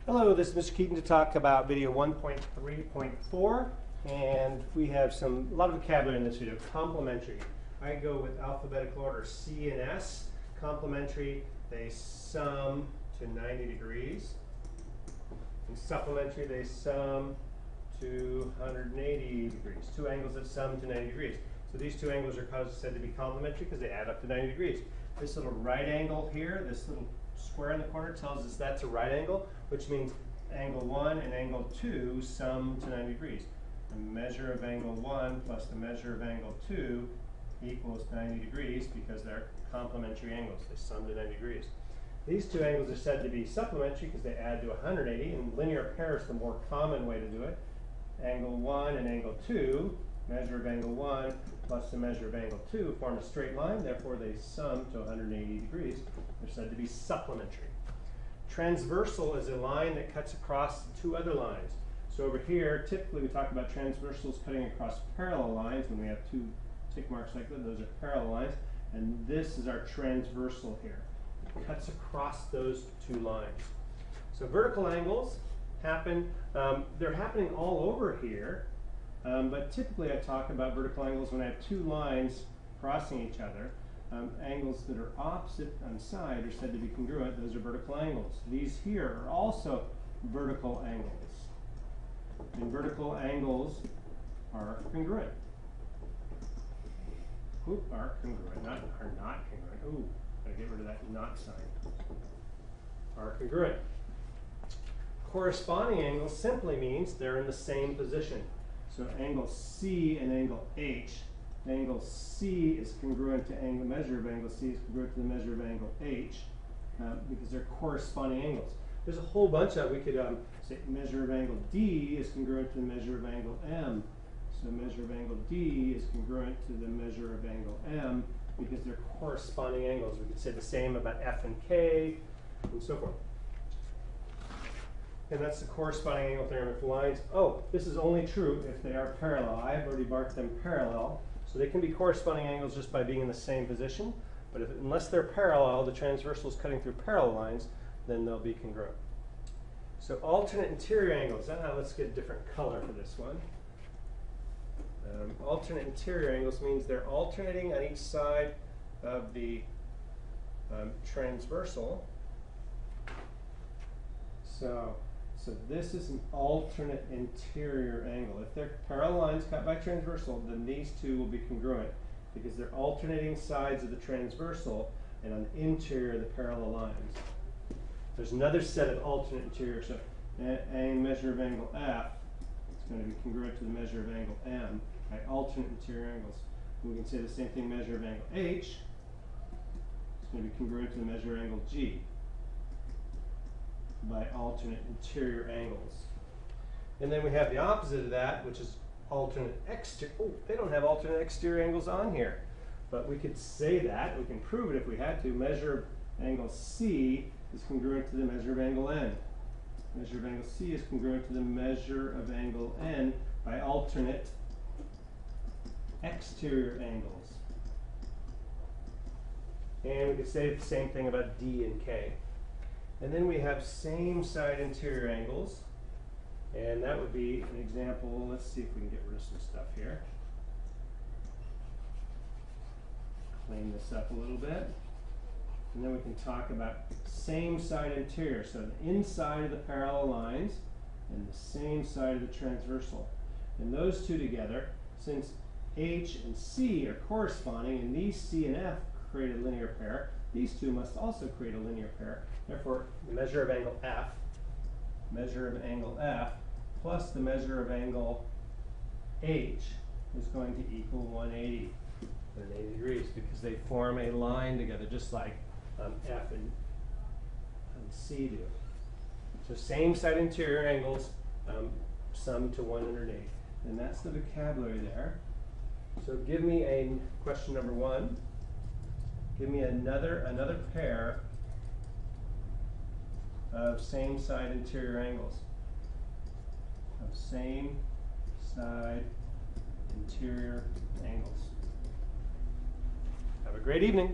Hello, this is Mr. Keaton to talk about video 1.3.4, and we have a lot of vocabulary in this video. Complementary. I go with alphabetical order C and S. Complementary, they sum to 90 degrees. And supplementary, they sum to 180 degrees. Two angles that sum to 90 degrees. So these two angles are said to be complementary because they add up to 90 degrees. This little right angle here, this little square in the corner tells us that's a right angle, which means angle 1 and angle 2 sum to 90 degrees. The measure of angle 1 plus the measure of angle 2 equals 90 degrees because they're complementary angles. They sum to 90 degrees. These two angles are said to be supplementary because they add to 180, and linear pair is the more common way to do it. Angle 1 and angle 2, measure of angle 1 plus the measure of angle 2 form a straight line, therefore they sum to 180 degrees. They're said to be supplementary. Transversal is a line that cuts across two other lines. So over here, typically we talk about transversals cutting across parallel lines when we have two tick marks like that. Those are parallel lines. And this is our transversal here. It cuts across those two lines. So vertical angles happen, they're happening all over here. But typically I talk about vertical angles when I have two lines crossing each other. Angles that are opposite on side are said to be congruent. Those are vertical angles. These here are also vertical angles. And vertical angles are congruent. Oop, are congruent, not congruent. Ooh, gotta get rid of that not sign. Are congruent. Corresponding angles simply means they're in the same position. So angle C and angle H. Angle C is congruent to angle, measure of angle C is congruent to the measure of angle H because they're corresponding angles. There's a whole bunch of, we could say measure of angle D is congruent to the measure of angle M. So measure of angle D is congruent to the measure of angle M because they're corresponding angles. We could say the same about F and K and so forth. And that's the corresponding angle theorem for lines. Oh, this is only true if they are parallel. I've already marked them parallel. So they can be corresponding angles just by being in the same position. But unless they're parallel, the transversals cutting through parallel lines, then they'll be congruent. So alternate interior angles. Let's get a different color for this one. Alternate interior angles means they're alternating on each side of the transversal. So this is an alternate interior angle. If they're parallel lines cut by transversal, then these two will be congruent because they're alternating sides of the transversal and on the interior of the parallel lines. There's another set of alternate interior. So a measure of angle F is going to be congruent to the measure of angle M by alternate interior angles. We can say the same thing, measure of angle H is going to be congruent to the measure of angle G by alternate interior angles. And then we have the opposite of that, which is alternate exterior. Oh, they don't have alternate exterior angles on here. But we could say that. We can prove it if we had to. Measure of angle C is congruent to the measure of angle N. Measure of angle C is congruent to the measure of angle N by alternate exterior angles. And we could say the same thing about D and K. And then we have same side interior angles. And that would be an example. Let's see if we can get rid of some stuff here. Clean this up a little bit. And then we can talk about same side interior. So the inside of the parallel lines and the same side of the transversal. And those two together, since H and C are corresponding, and these C and F create a linear pair, these two must also create a linear pair. Therefore, the measure of angle F plus the measure of angle H is going to equal 180 degrees because they form a line together just like F and C do. So same side interior angles sum to 180. And that's the vocabulary there. So give me a question number 1. Give me another pair of same side interior angles. Of same side interior angles. Have a great evening.